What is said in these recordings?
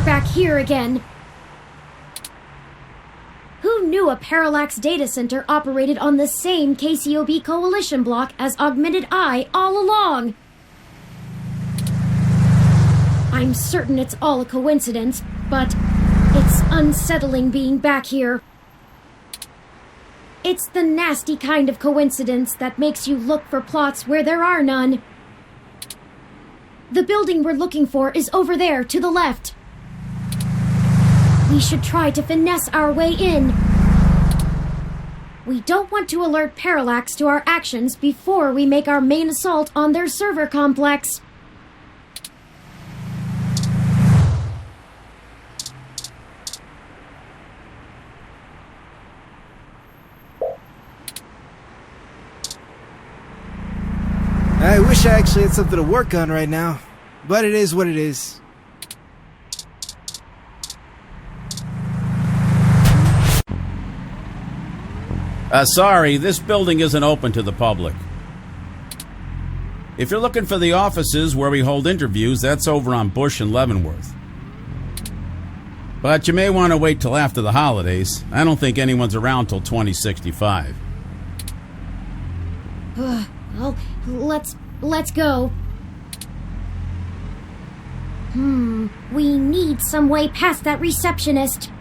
back here again. Who knew a parallax data center operated on the same KCOB coalition block as Augmented Eye all along? I'm certain it's all a coincidence, but it's unsettling being back here. It's the nasty kind of coincidence that makes you look for plots where there are none. The building we're looking for is over there, to the left. We should try to finesse our way in. We don't want to alert Parallax to our actions before we make our main assault on their server complex. I wish I actually had something to work on right now, but it is what it is. Sorry, this building isn't open to the public. If you're looking for the offices where we hold interviews, that's over on Bush and Leavenworth. But you may want to wait till after the holidays. I don't think anyone's around till 2065. Well, let's go. We need some way past that receptionist.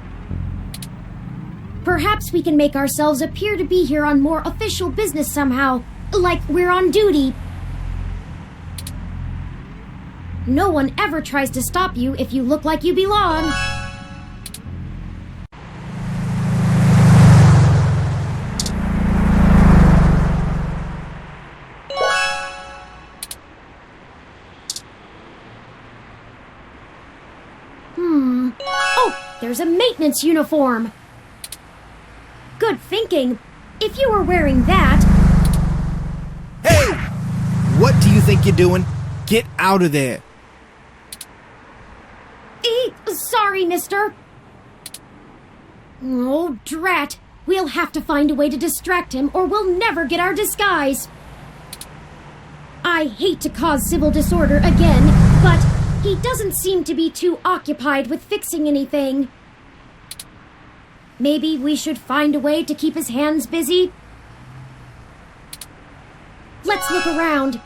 Perhaps we can make ourselves appear to be here on more official business somehow, like we're on duty. No one ever tries to stop you if you look like you belong. Oh, there's a maintenance uniform. Good thinking. If you were wearing that... Hey! What do you think you're doing? Get out of there. Sorry, mister. Oh, drat. We'll have to find a way to distract him or we'll never get our disguise. I hate to cause civil disorder again, but he doesn't seem to be too occupied with fixing anything. Maybe we should find a way to keep his hands busy? Let's look around.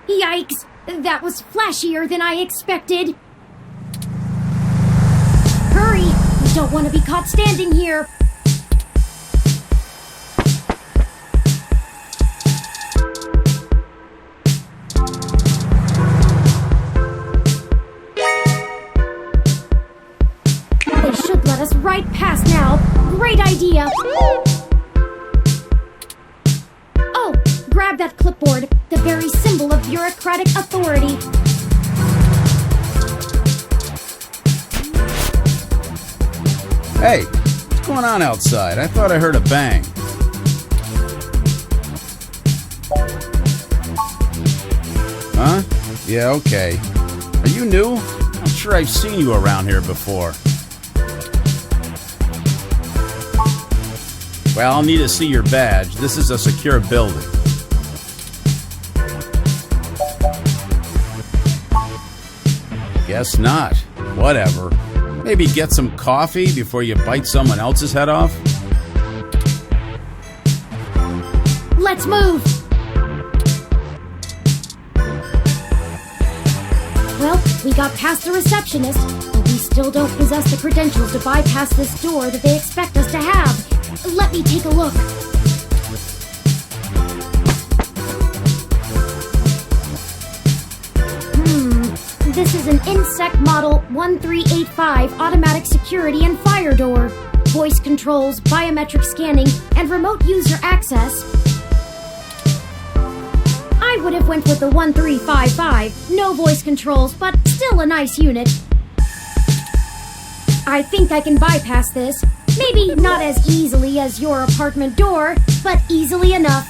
Yikes! That was flashier than I expected. Hurry! We don't want to be caught standing here. They should let us right past now. Great idea! Oh, grab that clipboard. The very symbol of bureaucratic authority. Hey, what's going on outside? I thought I heard a bang. Huh? Yeah, okay. Are you new? I'm sure I've seen you around here before. Well, I'll need to see your badge. This is a secure building. Guess not. Whatever. Maybe get some coffee before you bite someone else's head off? Let's move! Well, we got past the receptionist, but we still don't possess the credentials to bypass this door that they expect us to have. Let me take a look. This is an Insect Model 1385 automatic security and fire door. Voice controls, biometric scanning, and remote user access. I would have went with the 1355. No voice controls, but still a nice unit. I think I can bypass this. Maybe not as easily as your apartment door, but easily enough.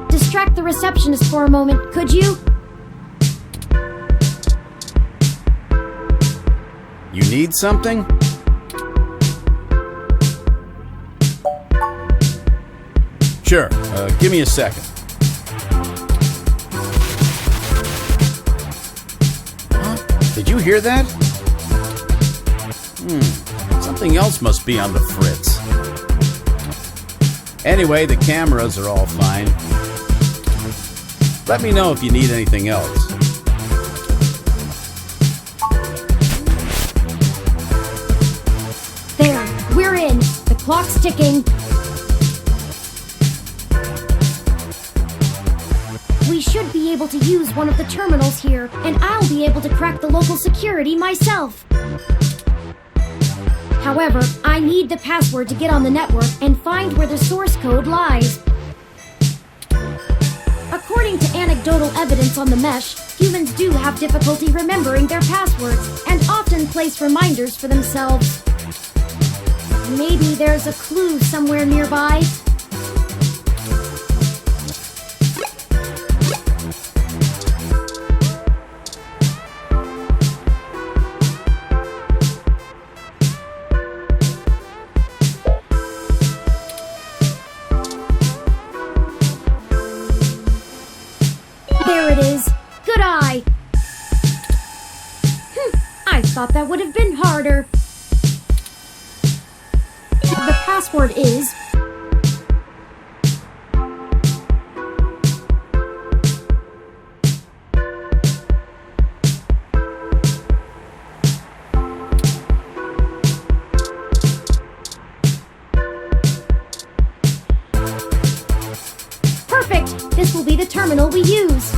Distract the receptionist for a moment, could you? You need something? Sure, give me a second. Huh? Did you hear that? Something else must be on the fritz. Anyway, the cameras are all fine. Let me know if you need anything else. There, we're in. The clock's ticking. We should be able to use one of the terminals here, and I'll be able to crack the local security myself. However, I need the password to get on the network and find where the source code lies. According to anecdotal evidence on the mesh, humans do have difficulty remembering their passwords and often place reminders for themselves. Maybe there's a clue somewhere nearby. There it is. Good eye. I thought that would have been harder. The password is... Perfect! This will be the terminal we use.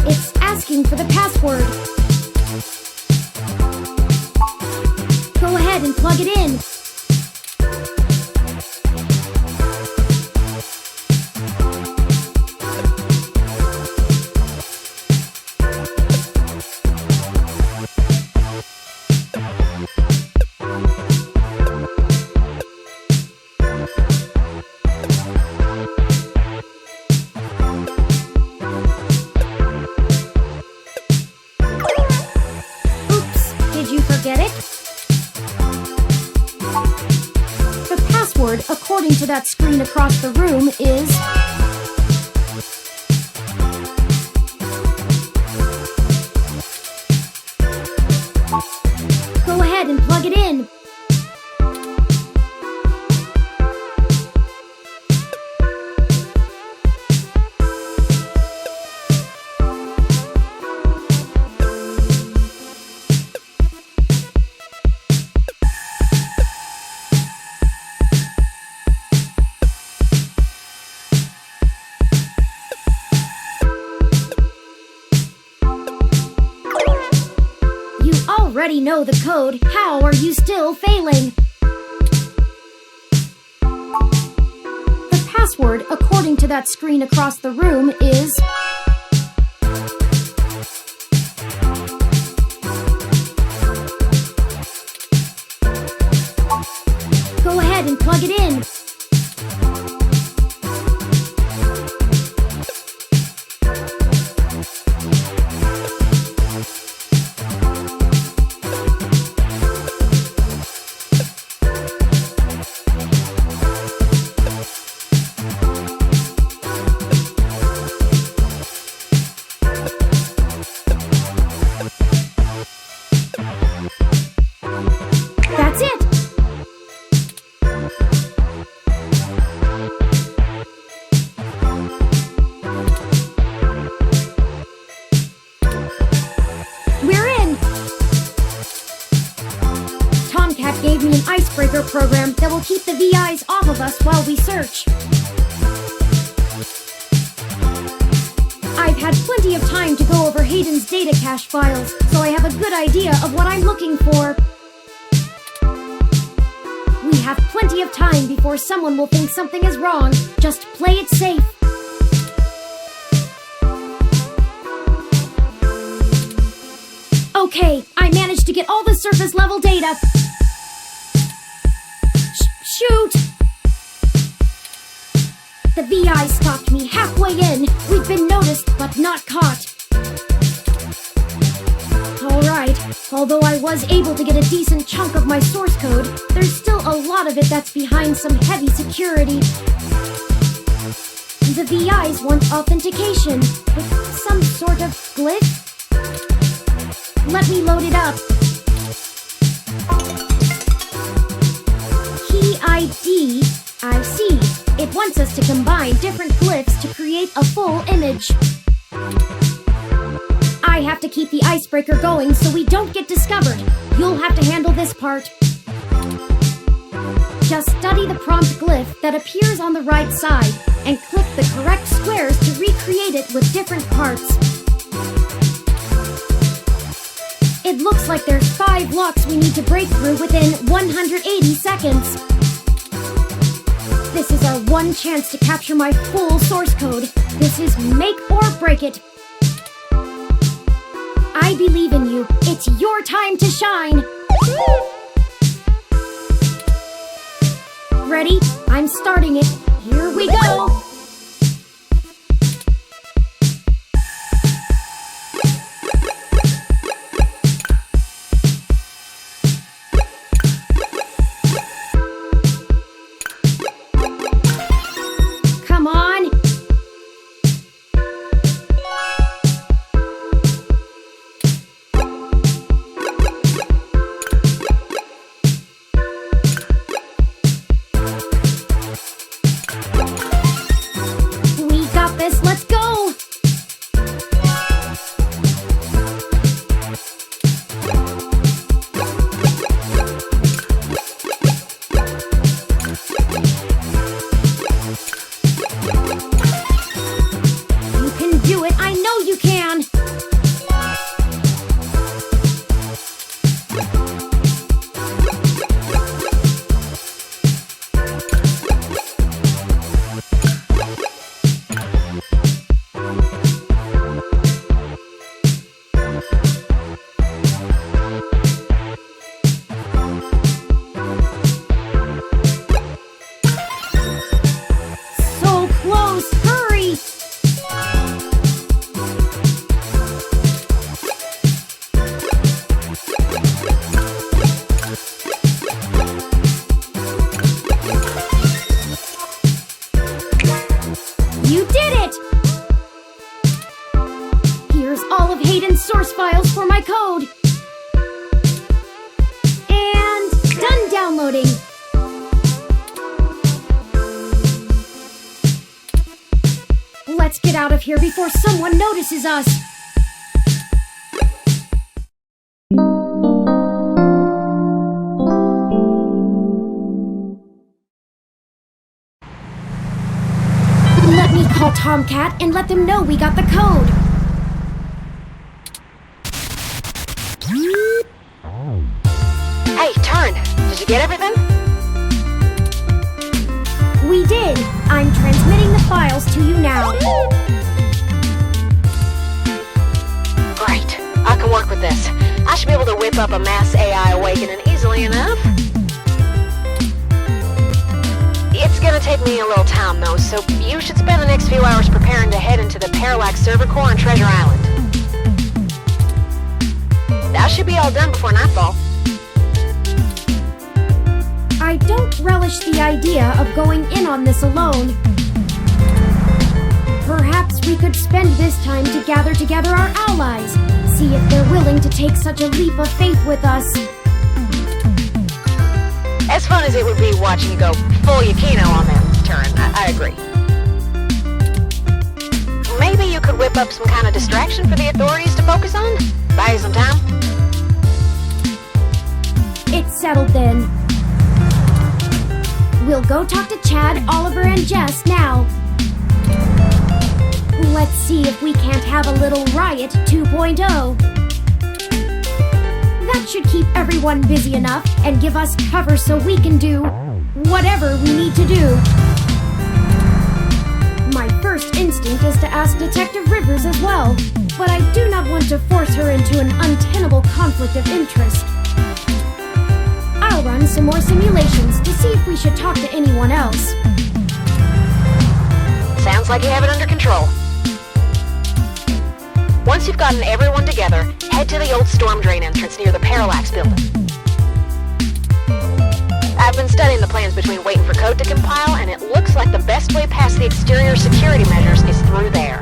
It's asking for the password. Go ahead and plug it in. Get it? The password, according to that screen across the room, is... Go ahead and plug it in. Already know the code. How are you still failing? The password, according to that screen across the room, is... Go ahead and plug it in. icebreaker program that will keep the VIs off of us while we search. I've had plenty of time to go over Hayden's data cache files, so I have a good idea of what I'm looking for. We have plenty of time before someone will think something is wrong. Just play it safe. Okay, I managed to get all the surface level data. Shoot! The VI stopped me halfway in. We've been noticed, but not caught. Alright, although I was able to get a decent chunk of my source code, there's still a lot of it that's behind some heavy security. The VIs want authentication with some sort of glyph. Let me load it up. Key ID, I see. It wants us to combine different glyphs to create a full image. I have to keep the icebreaker going so we don't get discovered. You'll have to handle this part. Just study the prompt glyph that appears on the right side and click the correct squares to recreate it with different parts. It looks like there's 5 locks we need to break through within 180 seconds. This is our one chance to capture my full source code. This is make or break it. I believe in you. It's your time to shine. Ready? I'm starting it. Here we go. Come on. We got this. Let's go. You can do it. I know you can. So close. Hurry. You did it! Here's all of Hayden's source files for my code. And done downloading. Let's get out of here before someone notices us. Let me call Tomcat and let them know we got the code. Hey, Turn, did you get everything? We did. I'm transmitting the files to you now. Great, I can work with this. I should be able to whip up a mass AI awakening easily enough. It's gonna take me a little time though, so you should spend the next few hours preparing to head into the Parallax server core on Treasure Island. That should be all done before nightfall. I don't relish the idea of going in on this alone. Perhaps we could spend this time to gather together our allies, see if they're willing to take such a leap of faith with us. As fun as it would be watching you go full Yukino on that Turn, I agree. Maybe you could whip up some kind of distraction for the authorities to focus on? Buy you some time? It's settled then. We'll go talk to Chad, Oliver, and Jess now. Let's see if we can't have a little riot 2.0. That should keep everyone busy enough and give us cover so we can do whatever we need to do. My first instinct is to ask Detective Rivers as well, but I do not want to force her into an untenable conflict of interest. I'll run some more simulations to see if we should talk to anyone else. Sounds like you have it under control. Once you've gotten everyone together, head to the old storm drain entrance near the Parallax building. I've been studying the plans between waiting for code to compile, and it looks like the best way past the exterior security measures is through there.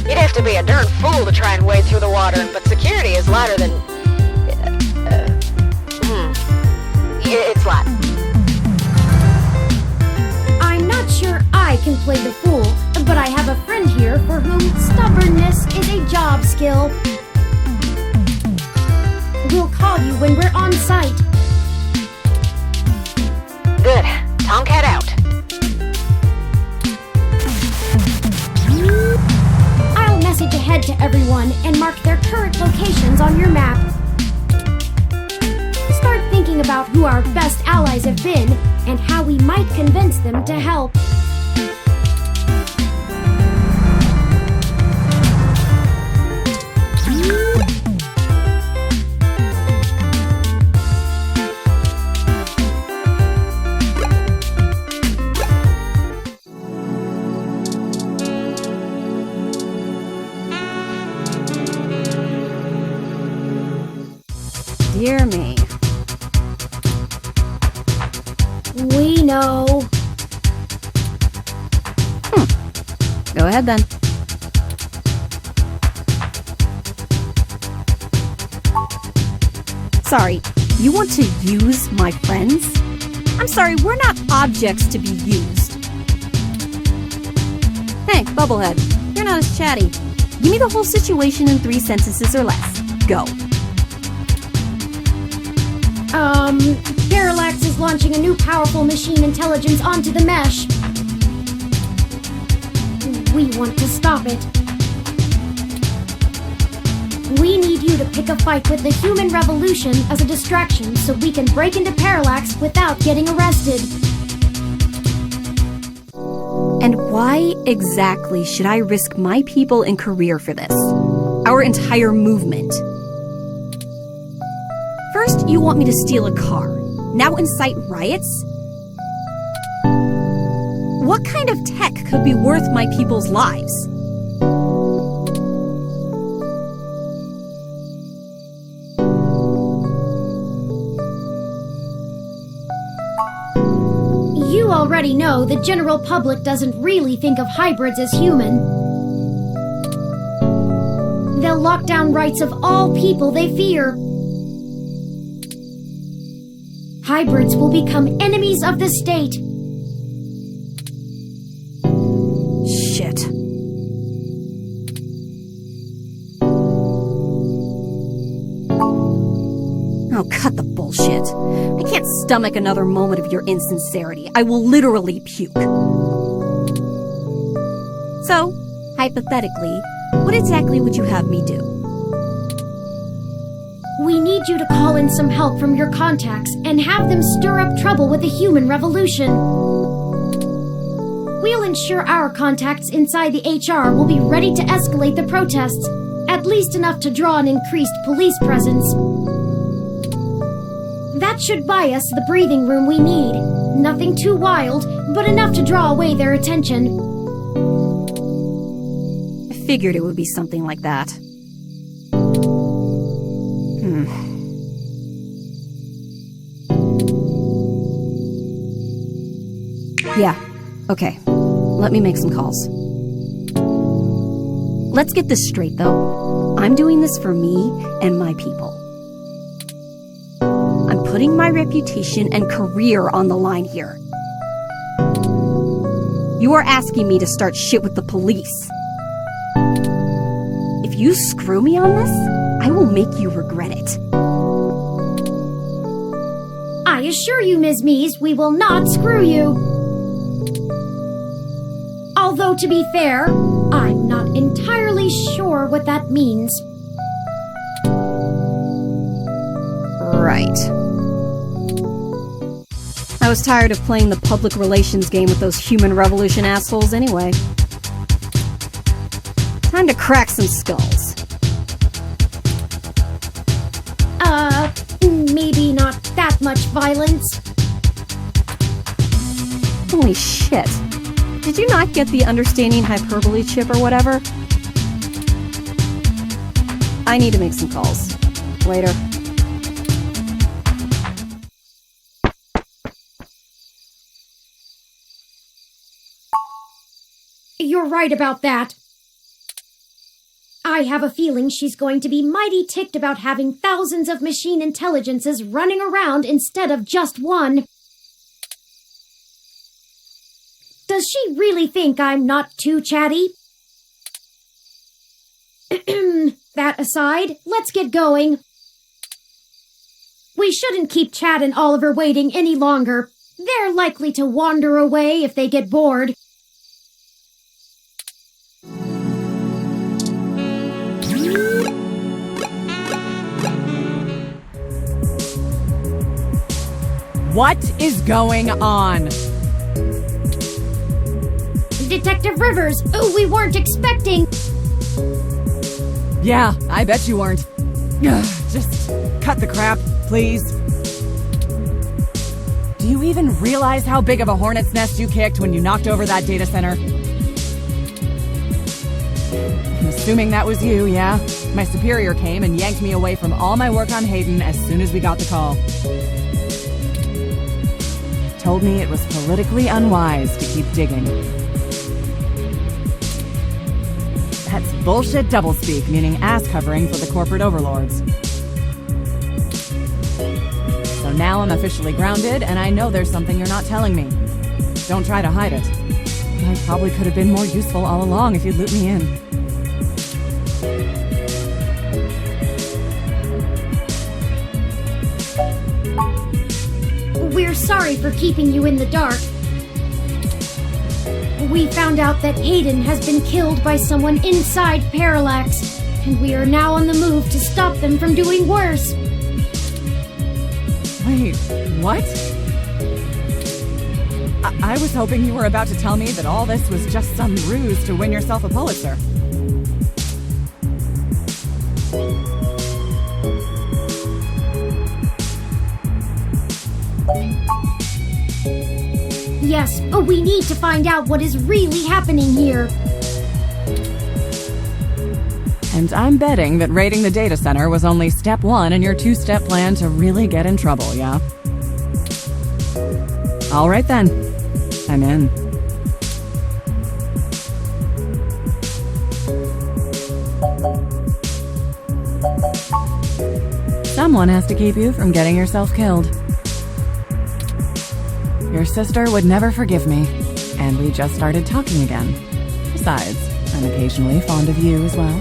You'd have to be a darn fool to try and wade through the water, but security is lighter than... It's light. I'm not sure I can play the fool, but I have a friend here for whom stubbornness is a job skill. We'll call you when we're on site. Good. Tomcat out. I'll message ahead to everyone and mark their current locations on your map. Start thinking about who our best allies have been and how we might convince them to help. Dear me. We know. Go ahead then. Sorry, you want to use my friends? I'm sorry, we're not objects to be used. Hey, Bubblehead, you're not as chatty. Give me the whole situation in 3 sentences or less. Go. Parallax is launching a new powerful machine intelligence onto the mesh. We want to stop it. We need you to pick a fight with the human revolution as a distraction so we can break into Parallax without getting arrested. And why exactly should I risk my people and career for this? Our entire movement. First, you want me to steal a car. Now incite riots? What kind of tech could be worth my people's lives? You already know the general public doesn't really think of hybrids as human. They'll lock down rights of all people they fear. Hybrids will become enemies of the state. Shit. Oh, cut the bullshit. I can't stomach another moment of your insincerity. I will literally puke. So, hypothetically, what exactly would you have me do? We need you to call in some help from your contacts and have them stir up trouble with the human revolution. We'll ensure our contacts inside the HR will be ready to escalate the protests, at least enough to draw an increased police presence. That should buy us the breathing room we need. Nothing too wild, but enough to draw away their attention. I figured it would be something like that. Yeah, okay. Let me make some calls. Let's get this straight, though. I'm doing this for me and my people. I'm putting my reputation and career on the line here. You are asking me to start shit with the police. If you screw me on this, I will make you regret it. I assure you, Ms. Mies, we will not screw you. Although, to be fair, I'm not entirely sure what that means. Right. I was tired of playing the public relations game with those human revolution assholes anyway. Time to crack some skulls. Maybe not that much violence. Holy shit. Did you not get the understanding hyperbole chip or whatever? I need to make some calls. Later. You're right about that. I have a feeling she's going to be mighty ticked about having thousands of machine intelligences running around instead of just one. Does she really think I'm not too chatty? That aside, let's get going. We shouldn't keep Chad and Oliver waiting any longer. They're likely to wander away if they get bored. What is going on? Detective Rivers, we weren't expecting... Yeah, I bet you weren't. Just cut the crap, please. Do you even realize how big of a hornet's nest you kicked when you knocked over that data center? I'm assuming that was you, yeah? My superior came and yanked me away from all my work on Hayden as soon as we got the call. Told me it was politically unwise to keep digging. That's bullshit doublespeak, meaning ass covering for the corporate overlords. So now I'm officially grounded, and I know there's something you're not telling me. Don't try to hide it. I probably could have been more useful all along if you'd loop me in. We're sorry for keeping you in the dark. We found out that Hayden has been killed by someone inside Parallax, and we are now on the move to stop them from doing worse. Wait, what? I was hoping you were about to tell me that all this was just some ruse to win yourself a Pulitzer. Yes, we need to find out what is really happening here. And I'm betting that raiding the data center was only step one in your two-step plan to really get in trouble, yeah? All right then. I'm in. Someone has to keep you from getting yourself killed. Your sister would never forgive me, and we just started talking again. Besides, I'm occasionally fond of you as well.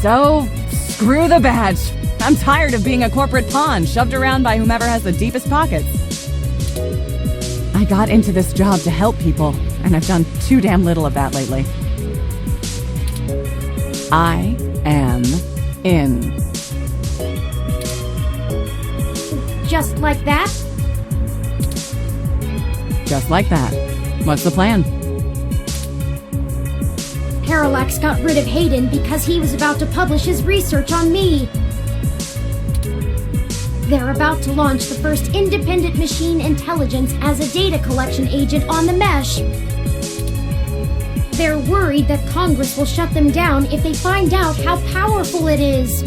So, screw the badge. I'm tired of being a corporate pawn shoved around by whomever has the deepest pockets. I got into this job to help people, and I've done too damn little of that lately. I am in. Just like that? Just like that. What's the plan? Parallax got rid of Hayden because he was about to publish his research on me. They're about to launch the first independent machine intelligence as a data collection agent on the mesh. They're worried that Congress will shut them down if they find out how powerful it is.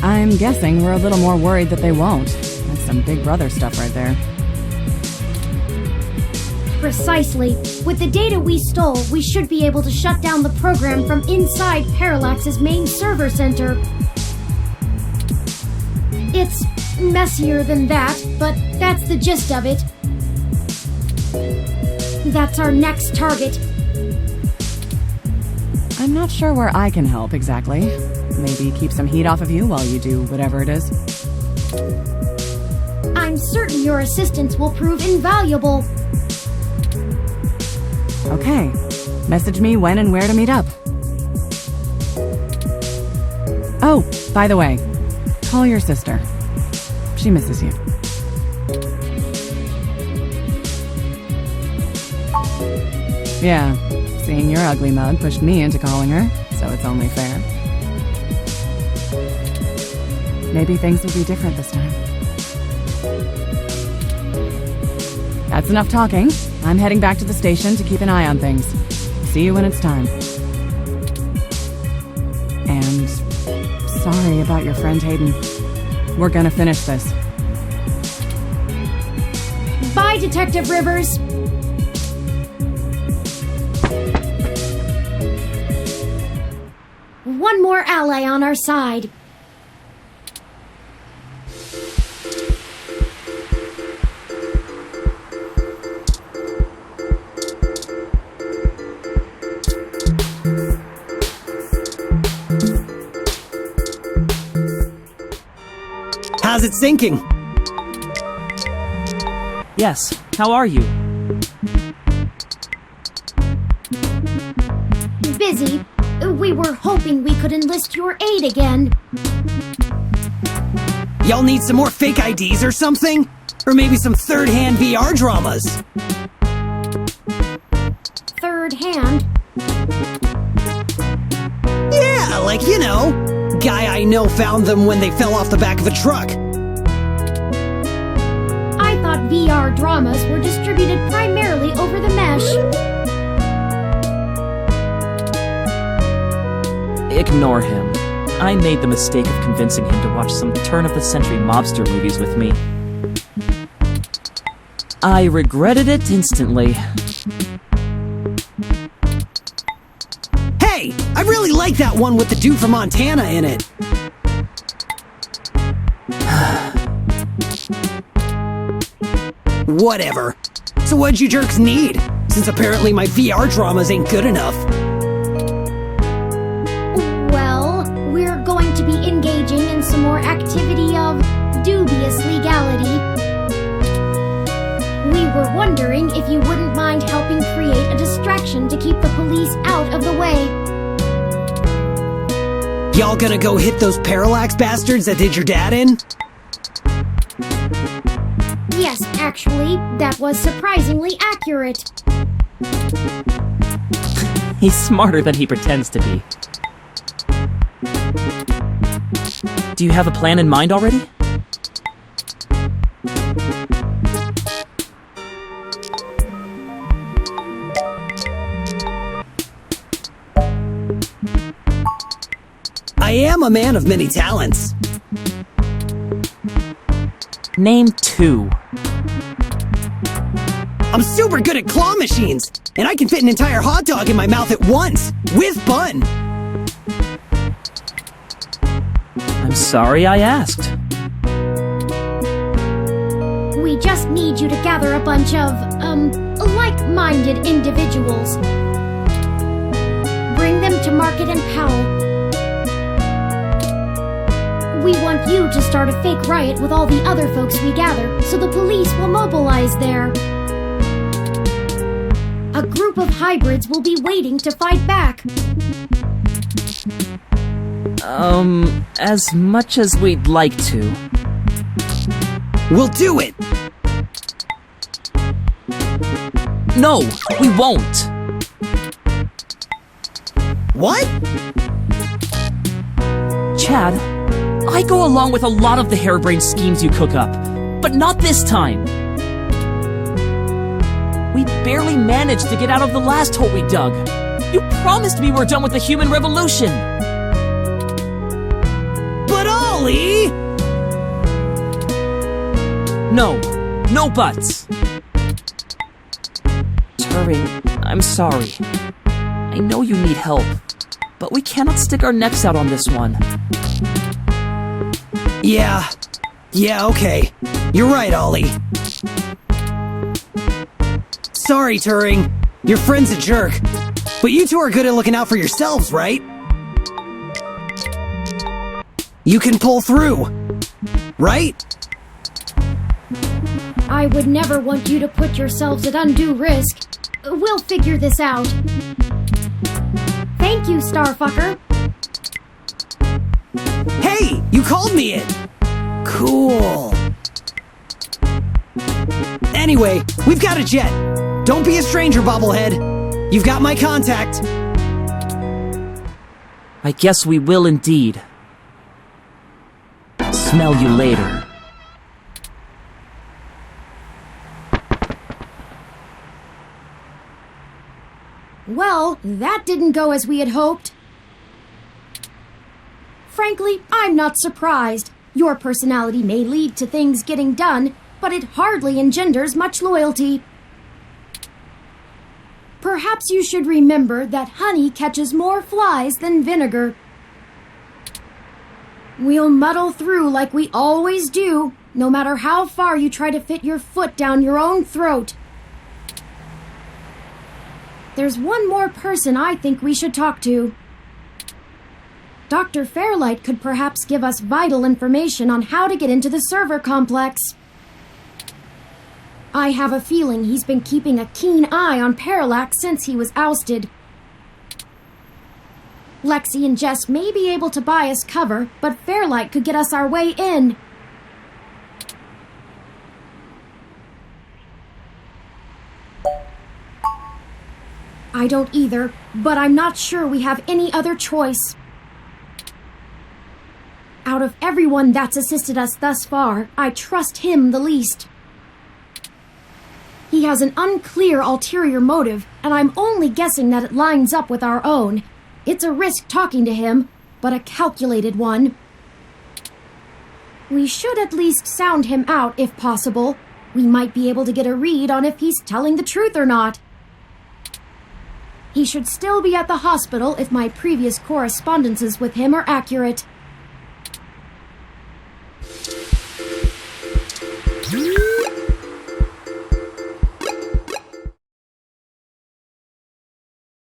I'm guessing we're a little more worried that they won't. That's some Big Brother stuff right there. Precisely. With the data we stole, we should be able to shut down the program from inside Parallax's main server center. It's messier than that, but that's the gist of it. That's our next target. I'm not sure where I can help exactly. Maybe keep some heat off of you while you do whatever it is. I'm certain your assistance will prove invaluable. Okay. Message me when and where to meet up. Oh, by the way, call your sister. She misses you. Yeah, seeing your ugly mug pushed me into calling her, so it's only fair. Maybe things will be different this time. That's enough talking. I'm heading back to the station to keep an eye on things. See you when it's time. And sorry about your friend Hayden. We're gonna finish this. Bye, Detective Rivers. One more ally on our side. How's it sinking? Yes, how are you? Busy. We were hoping we could enlist your aid again. Y'all need some more fake IDs or something? Or maybe some third-hand VR dramas? Third hand? Yeah, like, you know, guy I know found them when they fell off the back of a truck. I thought VR dramas were distributed primarily over the mesh. Ignore him. I made the mistake of convincing him to watch some turn-of-the-century mobster movies with me. I regretted it instantly. Hey, I really like that one with the dude from Montana in it. Whatever. So what'd you jerks need? Since apparently my VR dramas ain't good enough. Well, we're going to be engaging in some more activity of dubious legality. We were wondering if you wouldn't mind helping create a distraction to keep the police out of the way. Y'all gonna go hit those parallax bastards that did your dad in? Yes, actually, that was surprisingly accurate. He's smarter than he pretends to be. Do you have a plan in mind already? I am a man of many talents. Name 2. I'm super good at claw machines, and I can fit an entire hot dog in my mouth at once, with bun. I'm sorry I asked. We just need you to gather a bunch of, like-minded individuals. Bring them to Market and Powell. We want you to start a fake riot with all the other folks we gather, so the police will mobilize there. A group of hybrids will be waiting to fight back. As much as we'd like to. We'll do it! No, we won't! What? Chad, I go along with a lot of the harebrained schemes you cook up, but not this time. We barely managed to get out of the last hole we dug. You promised me we're done with the human revolution. But Ollie! No buts. Turing, I'm sorry. I know you need help, but we cannot stick our necks out on this one. Yeah, okay. You're right, Ollie. Sorry, Turing. Your friend's a jerk. But you two are good at looking out for yourselves, right? You can pull through. right? I would never want you to put yourselves at undue risk. We'll figure this out. Thank you, Starfucker. Hey, you called me in. Cool. Anyway, we've got a jet. Don't be a stranger, Bobblehead. You've got my contact. I guess we will indeed. Smell you later. Well, that didn't go as we had hoped. Frankly, I'm not surprised. Your personality may lead to things getting done, but it hardly engenders much loyalty. Perhaps you should remember that honey catches more flies than vinegar. We'll muddle through like we always do, no matter how far you try to fit your foot down your own throat. There's one more person I think we should talk to. Dr. Fairlight could perhaps give us vital information on how to get into the server complex. I have a feeling he's been keeping a keen eye on Parallax since he was ousted. Lexi and Jess may be able to buy us cover, but Fairlight could get us our way in. I don't either, but I'm not sure we have any other choice. Out of everyone that's assisted us thus far, I trust him the least. He has an unclear ulterior motive, and I'm only guessing that it lines up with our own. It's a risk talking to him, but a calculated one. We should at least sound him out if possible. We might be able to get a read on if he's telling the truth or not. He should still be at the hospital if my previous correspondences with him are accurate.